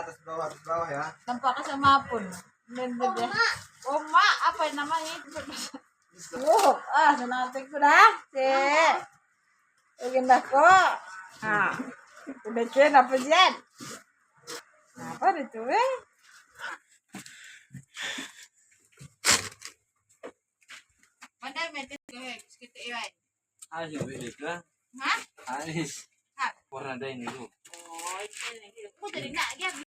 atas bawah ya. Nampak ka sa mapon. Oma, apa namanya itu? Nanatay ko na. Maganda ko. Udah kaya na po dyan. Apa dito eh? Pandai metin ko eh. Kita iwan. Alis yung bilis ka? Ha? Alis. Ha? Warna day nilo. Oh, ito na. Kung dali na. Yan.